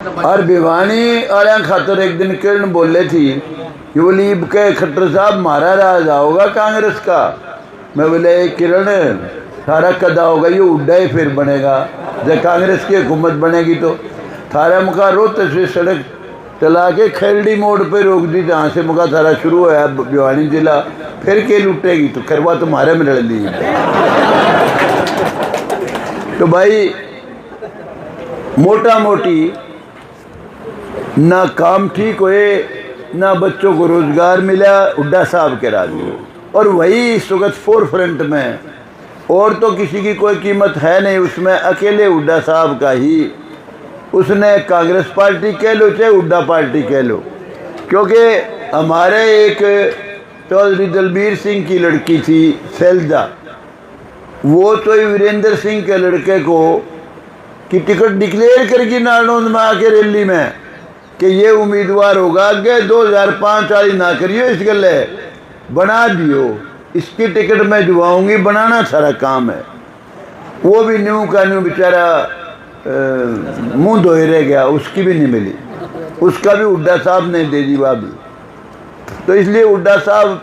और भिवानी वाले खातर एक दिन किरण बोले थी कि बोली के खट्टर साहब मारा राज आओगा कांग्रेस का। मैं बोले किरण सारा कदा होगा ये उड्डा ही फिर बनेगा जब कांग्रेस की हुकूमत बनेगी तो थारा मुका रोहतस से सड़क चला के खेलड़ी मोड़ पे रोक दी जहाँ से मुका थारा शुरू है भिवानी जिला फिर के लुटेगी तो खरवा तुम्हारे में लड़ ली। तो भाई मोटा मोटी ना काम ठीक हुए ना बच्चों को रोजगार मिला हुड्डा साहब के राज में, और वही इस वक्त फोर फ्रंट में और तो किसी की कोई कीमत है नहीं, उसमें अकेले हुड्डा साहब का ही उसने कांग्रेस पार्टी कह लो चाहे हुड्डा पार्टी कह लो। क्योंकि हमारे एक चौधरी दलबीर सिंह की लड़की थी शैलजा, वो तो वीरेंद्र सिंह के लड़के को कि टिकट डिक्लेयर करके नारनौंद में आके रैली में कि ये उम्मीदवार होगा आगे 2005 वाली ना करियो इस गले बना दियो, इसकी टिकट मैं जुआऊंगी, बनाना सारा काम है। वो भी न्यू का न्यू बेचारा मुंह धोए रह गया, उसकी भी नहीं मिली, उसका भी हुड्डा साहब ने दे दी भी। तो इसलिए हुड्डा साहब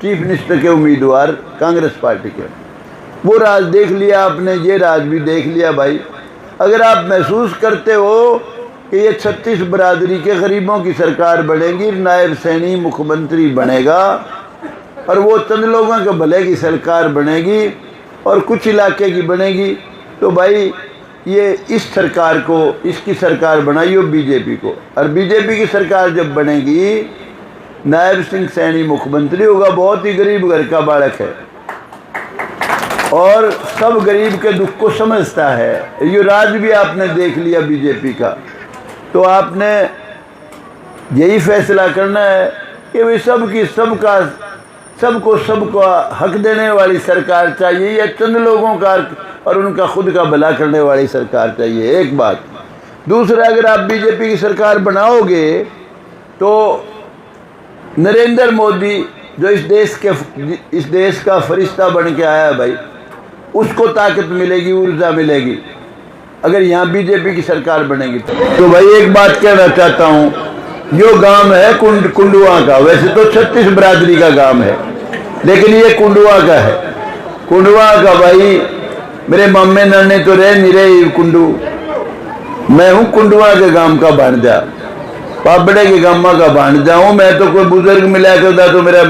चीफ मिनिस्टर के उम्मीदवार कांग्रेस पार्टी के, वो राज देख लिया आपने, ये राज भी देख लिया भाई। अगर आप महसूस करते हो कि ये 36 बरादरी के गरीबों की सरकार बनेगी, नायब सैनी मुख्यमंत्री बनेगा और वो चंद लोगों के भले की सरकार बनेगी और कुछ इलाके की बनेगी, तो भाई ये इस सरकार को, इसकी सरकार बनाइयो बीजेपी को, और बीजेपी की सरकार जब बनेगी नायब सिंह सैनी मुख्यमंत्री होगा, बहुत ही गरीब घर का बालक है और सब गरीब के दुख को समझता है। ये राज भी आपने देख लिया बीजेपी का, तो आपने यही फैसला करना है कि भाई सबकी सबका सबको हक देने वाली सरकार चाहिए या चंद लोगों का और उनका खुद का भला करने वाली सरकार चाहिए, एक बात। दूसरा, अगर आप बीजेपी की सरकार बनाओगे तो नरेंद्र मोदी जो इस देश का फरिश्ता बन के आया भाई, उसको ताकत मिलेगी, ऊर्जा मिलेगी अगर यहाँ बीजेपी की सरकार बनेगी। तो भाई एक बात कहना चाहता हूँ, जो गांव है कुंडुआ का, वैसे तो 36 बरादरी का गांव है लेकिन ये कुंडुआ का है। कुंडुआ का भाई मेरे मामे नाने तो रह नहीं रहे कुंडू, मैं हूँ कुंडुआ के गांव का भांजा, पाबड़े के गामा का भांजा हूँ मैं। तो कोई बुजुर्ग मिला करता तो मेरा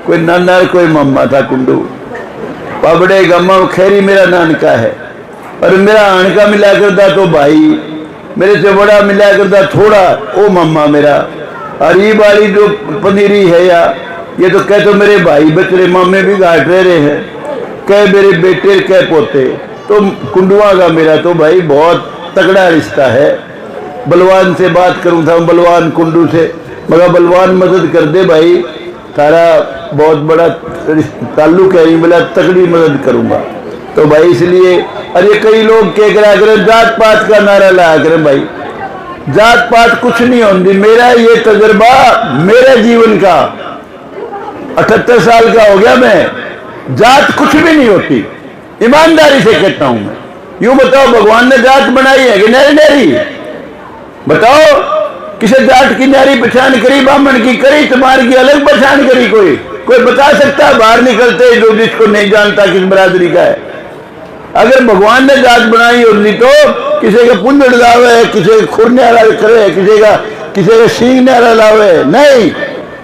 कोई नाना कोई मामा था कुंडू, पाबड़े गामा खैरी मेरा नानका है, और मेरा आनका मिला करता तो भाई मेरे से बड़ा मिला करता थोड़ा ओ मामा मेरा, और ये बारी जो पनीरी है या ये तो कह तो मेरे भाई बचरे मामे भी घाट रहे हैं, कह मेरे बेटे कह पोते। तो कुंडुआ का मेरा तो भाई बहुत तगड़ा रिश्ता है। बलवान से बात करूँ था, बलवान कुंडू से, मगर बलवान मदद कर दे भाई, तारा बहुत बड़ा ताल्लुक है, बोला तगड़ी मदद करूँगा। तो भाई इसलिए, अरे कई लोग क्या करा करें, जात पात का नारा लाया करें भाई, जात पात कुछ नहीं होती। मेरा ये तजर्बा मेरे जीवन का 78 साल का हो गया, मैं जात कुछ भी नहीं होती, ईमानदारी से कहता हूं मैं। यूं बताओ भगवान ने जात बनाई है कि नारी नारी? बताओ किसी जाट की नारी पहचान करी, ब्राह्मण की करी, तुम्हारी की अलग पहचान करी? कोई बता सकता है बाहर निकलते जो जिसको नहीं जानता किस बरादरी का है? अगर भगवान ने जात बनाई होती तो किसी का पुंजड़ लावे, किसी का खुर न्यारा करे, किसी का सींग न्यारा लावे, नहीं,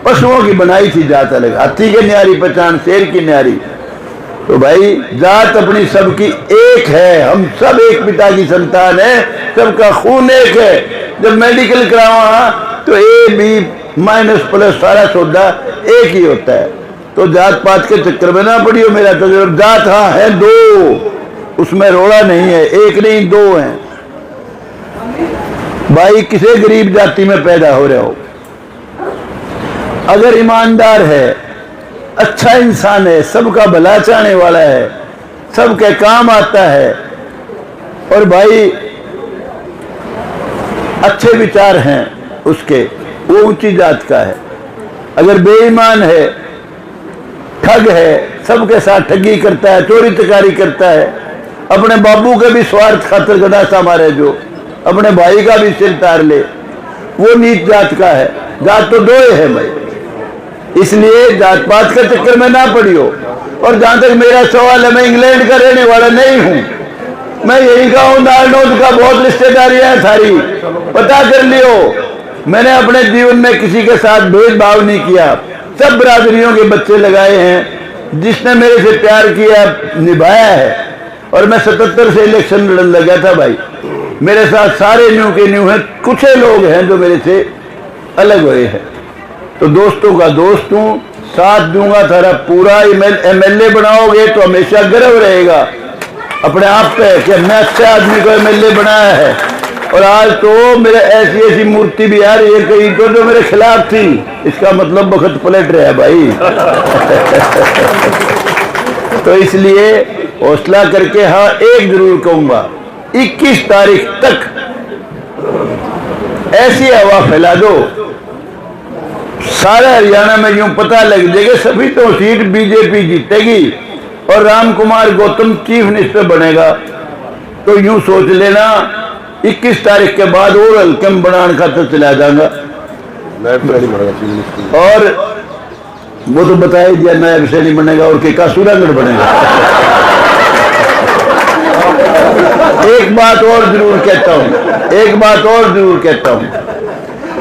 पशुओं की बनाई थी जात अलग। हाथी के न्यारी पहचान, शेर की न्यारी। तो भाई जात अपनी सबकी एक है, हम सब एक पिता की संतान है, सबका खून एक है। जब मेडिकल करावा तो A-B- सारा सौदा एक ही होता है। तो जात पात के चक्कर में ना पड़ी हो। मेरा तो जात हाँ है दो, उसमें रोड़ा नहीं है, एक नहीं दो हैं। भाई किसी गरीब जाति में पैदा हो रहे हो, अगर ईमानदार है, अच्छा इंसान है, सबका भला चाहने वाला है, सबके काम आता है, और भाई अच्छे विचार हैं उसके, वो ऊंची जात का है। अगर बेईमान है, ठग है, सबके साथ ठगी करता है, चोरी तकारी करता है, अपने बाबू के भी स्वार्थ खातिर गदासा मारे जो, अपने भाई का भी सिर तार ले, वो नीच जात का है। जात तो दो ही है भाई, इसलिए जात पात के चक्कर में ना पड़ियो। और जहां तक मेरा सवाल है, मैं इंग्लैंड का रहने वाला नहीं हूं, मैं यही का हूं, नारनौद का, बहुत रिश्तेदारियां हैं सारी, पता कर लियो। मैंने अपने जीवन में किसी के साथ भेदभाव नहीं किया, सब बरादरियों के बच्चे लगाए हैं। जिसने मेरे से प्यार किया निभाया है। और मैं 77 से इलेक्शन लड़ने लगा था भाई, मेरे साथ सारे न्यू के न्यू हैं, कुछ लोग हैं जो मेरे से अलग हुए हैं। तो दोस्तों का दोस्त हूं, साथ दूंगा थारा पूरा। एमएलए बनाओगे तो हमेशा गर्व रहेगा अपने आप पे कि मैं अच्छे आदमी को एमएलए बनाया है। और आज तो मेरे ऐसी ऐसी मूर्ति भी आ रही है कहीं तो जो मेरे खिलाफ थी, इसका मतलब वक्त पलट रहा है भाई। तो इसलिए हौसला करके हाँ एक जरूर कहूंगा, 21 तारीख तक ऐसी हवा फैला दो, सारा हरियाणा में यूं पता लग जाएगा सभी तो सीट बीजेपी जीतेगी और राम कुमार गौतम चीफ मिनिस्टर बनेगा। तो यूं सोच लेना 21 तारीख के बाद और हल्कम बनाने खातर चला जाऊंगा। और वो तो बताया दिया नायब से नहीं बनेगा और के कासूरागढ़ बनेगा। एक बात और जरूर कहता हूं, एक बात और जरूर कहता हूं,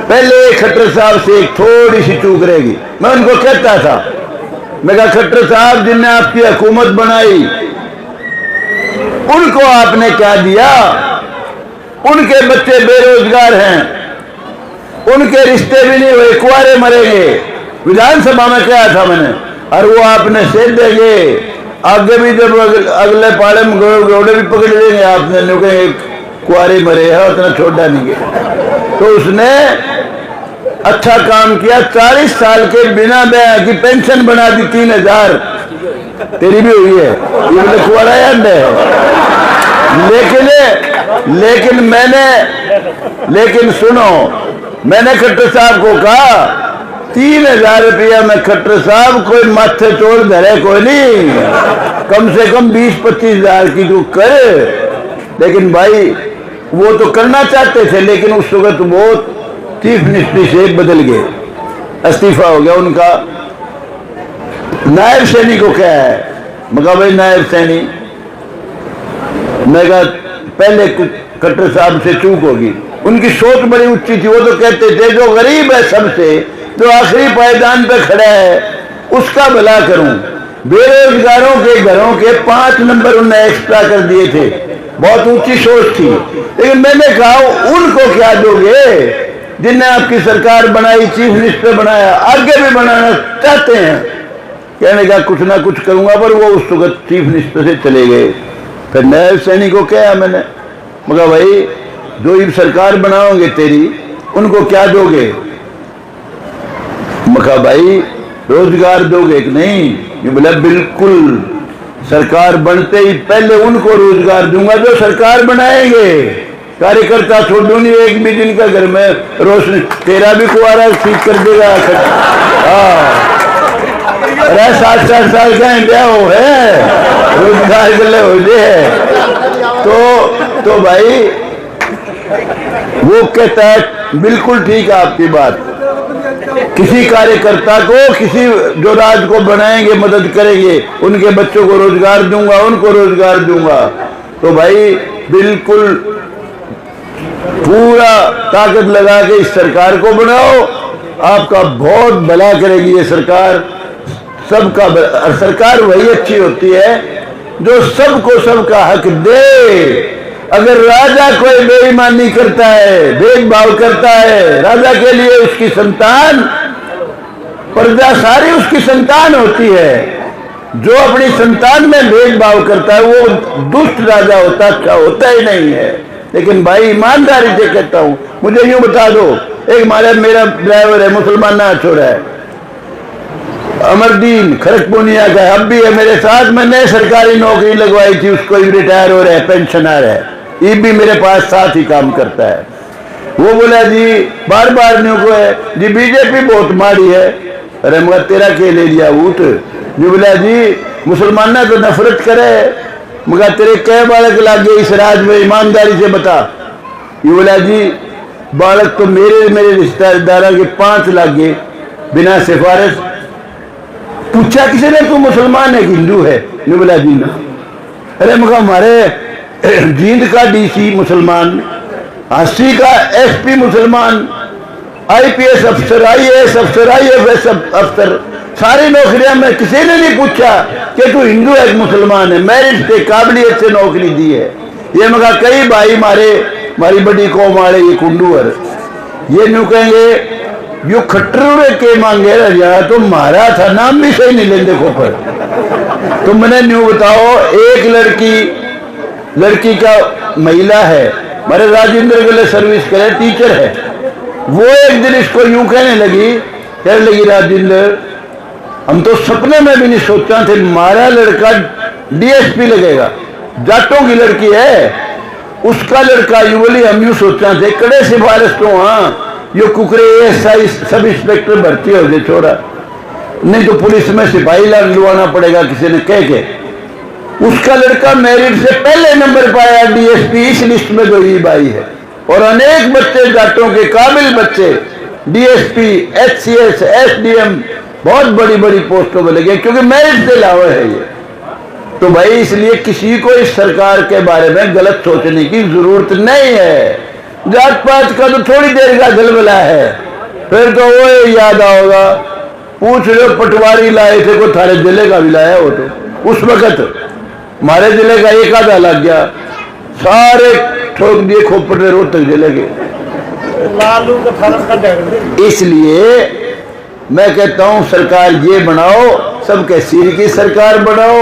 पहले खट्टर साहब से एक थोड़ी सी चूक रहेगी। मैं उनको कहता था, मैं कहा खट्टर साहब जिनने आपकी हुकूमत बनाई उनको आपने क्या दिया? उनके बच्चे बेरोजगार हैं, उनके रिश्ते भी नहीं हुए, कुंवारे मरेंगे। विधानसभा में कहा था मैंने, और वो आपने सेध देंगे, आगे भी जब अगले पाले में घोड़े भी पकड़ देंगे आपने, कहेंगे कुंवारे मरे है, उतना छोटा नहीं गया। तो उसने अच्छा काम किया, 40 साल के बिना ब्याह की पेंशन बना दी 3000। तेरी भी हुई है, ये बोले कुंवारा याद है। लेकिन सुनो, मैंने खट्टर साहब को कहा 3000 रुपया में खट्टर साहब कोई माथे चोर धरे कोई नहीं, कम से कम 20-25 हजार की तो कर। लेकिन भाई वो तो करना चाहते थे, लेकिन उस वक्त वो चीफ मिनिस्ट्री से बदल गए, इस्तीफा हो गया उनका। नायब सैनी को क्या है? मगर भाई नायब सैनी, मैं कहा पहले खट्टर साहब से चूक होगी, उनकी सोच बड़ी ऊंची थी। वो तो कहते थे जो गरीब है सबसे, जो आखिरी पायदान पे खड़ा है उसका भला करूं। बेरोजगारों के घरों के 5 नंबर उन्होंने एक्स्ट्रा कर दिए थे, बहुत ऊंची सोच थी। लेकिन मैंने कहा उनको क्या दोगे जिनने आपकी सरकार बनाई, चीफ मिनिस्टर बनाया, आगे भी बनाना चाहते हैं। कहने का कुछ ना कुछ करूंगा, पर वो उस वक्त चीफ मिनिस्टर से चले गए। फिर नायब सैनी को कहा मैंने, मगर भाई जो ये सरकार बनाओगे तेरी, उनको क्या दोगे? मका भाई रोजगार दोगे कि नहीं? ये बोला बिल्कुल, सरकार बनते ही पहले उनको रोजगार दूंगा जो सरकार बनाएंगे। कार्यकर्ता छोड़ू नहीं एक भी दिन का घर में रोशनी, तेरा भी कुआरा ठीक कर देगा। हाँ, अरे 7-4 साल का ब्याह हो है, रोजगार के लिए हो जाए। तो भाई वो कहता है बिल्कुल ठीक है आपकी बात, किसी कार्यकर्ता को, किसी जो राज को बनाएंगे, मदद करेंगे, उनके बच्चों को रोजगार दूंगा, उनको रोजगार दूंगा। तो भाई बिल्कुल पूरा ताकत लगा के इस सरकार को बनाओ, आपका बहुत भला करेगी ये सरकार, सबका। सरकार वही अच्छी होती है जो सबको सबका हक दे। अगर राजा कोई बेईमानी करता है, भेदभाव करता है, राजा के लिए उसकी संतान, प्रजा सारी उसकी संतान होती है। जो अपनी संतान में भेदभाव करता है वो दुष्ट राजा होता, अच्छा होता ही नहीं है। लेकिन भाई ईमानदारी से कहता हूं, मुझे यूं बता दो, एक मेरा ड्राइवर है, मुसलमान ना छोड़ा है, अमरदीन खरकपुनिया का, अब भी है मेरे साथ। मैंने सरकारी नौकरी लगवाई थी, उसको रिटायर हो रहा है, पेंशनर है, ये भी मेरे पास साथ ही काम करता है। वो बोला जी बार बार न्यू को है जी बीजेपी बहुत माड़ी है। अरे मगर तेरा के ले लिया ऊट जी? बोला जी मुसलमान तो नफरत करे, मगर तेरे कई बालक लागे इस राज में, ईमानदारी से बता। ये बोला जी बालक तो मेरे रिश्तेदारों के 5 लाख गए बिना सिफारिश। पूछा किसी ने तू मुसलमान है कि हिंदू है? ने बोला जी ना। अरे मगर हमारे जींद का डीसी मुसलमान, हंसी का एसपी मुसलमान, आईपीएस अफसर, आईएएस अफसर, आईएफएस अफसर, सारी नौकरियां में किसी ने नहीं पूछा कि तू हिंदू है कि मुसलमान है। मेरिट से काबिलियत से नौकरी दी है। ये मगा कई भाई हमारी बड़ी कौम वाले ये कुंडूर ये न्यू कहेंगे यो खट्टर के मांगे रहा तो मारा था नाम भी सही नहीं लेंगे खोपर। तुम मैंने न्यू बताओ, एक लड़की का महिला है हमारे राजेंद्र के लिए सर्विस करे, टीचर है, वो एक दिन इसको यूं कहने लगी राजेंद्र हम तो सपने में भी नहीं सोचा थे हमारा लड़का डीएसपी लगेगा, जाटों की लड़की है, उसका लड़का यू बोली हम यूं सोचा थे कड़े सिफारिश तो हाँ यो कुकरे एसआई सब इंस्पेक्टर भर्ती हो गए छोरा, नहीं तो पुलिस में सिपाही लगवाना पड़ेगा किसी ने कह के। उसका लड़का मेरिट से पहले नंबर पाया डीएसपी इस लिस्ट में जो ये बाई है। और अनेक बच्चे जाटों के काबिल बच्चे डीएसपी, एचसीएस, एसडीएम बहुत बड़ी बड़ी पोस्टों में लगे क्योंकि मेरिट से लावा है ये। तो भाई इसलिए किसी को इस सरकार के बारे में गलत सोचने की जरूरत नहीं है। जात पात का तो थोड़ी देर का गलबला है, फिर तो वो याद आओगा पूछ लो पटवारी लाए थे को थारे जिले का भी लाया हो तो उस वक्त हमारे जिले का एक आधा लग गया, सारे ठोक दिए खोपड़ रोहतक जिले के। इसलिए मैं कहता हूं सरकार ये बनाओ, सबके सिर की सरकार बनाओ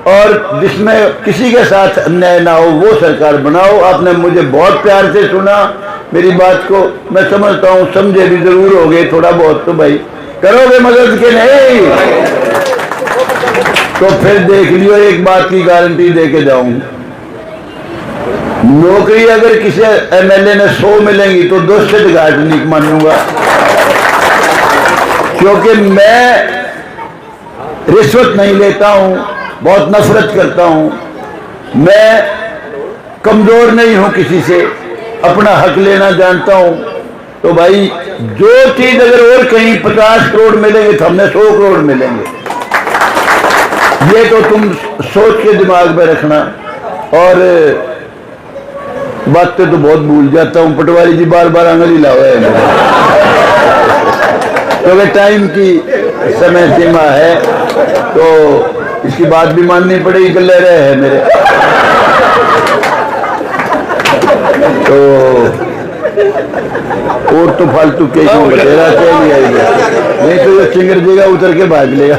और जिसमें किसी के साथ अन्याय ना हो वो सरकार बनाओ। आपने मुझे बहुत प्यार से सुना मेरी बात को, मैं समझता हूं समझे भी जरूर हो गए थोड़ा बहुत, तो भाई करोगे मदद के नहीं तो फिर देख लियो, एक बात की गारंटी दे के जाऊं, नौकरी अगर किसी एमएलए ने 100 मिलेंगी तो 2 से घाट नहीं मानूंगा, क्योंकि मैं रिश्वत नहीं लेता हूं, बहुत नफरत करता हूं, मैं कमजोर नहीं हूं किसी से, अपना हक लेना जानता हूं। तो भाई जो चीज अगर और कहीं 50 करोड़ मिलेंगे तो हमने 100 करोड़ मिलेंगे, ये तो तुम सोच के दिमाग में रखना। और बातें तो बहुत भूल जाता हूं, पटवारी जी बार बार आंगली लाओ है क्योंकि टाइम की समय सीमा है तो इसकी बात भी माननी पड़ेगी, गले रहे हैं मेरे। तो और तो फालतू के बतेरा चाहिए नहीं तो ये चिंगर जगह उतर के भाग लेगा।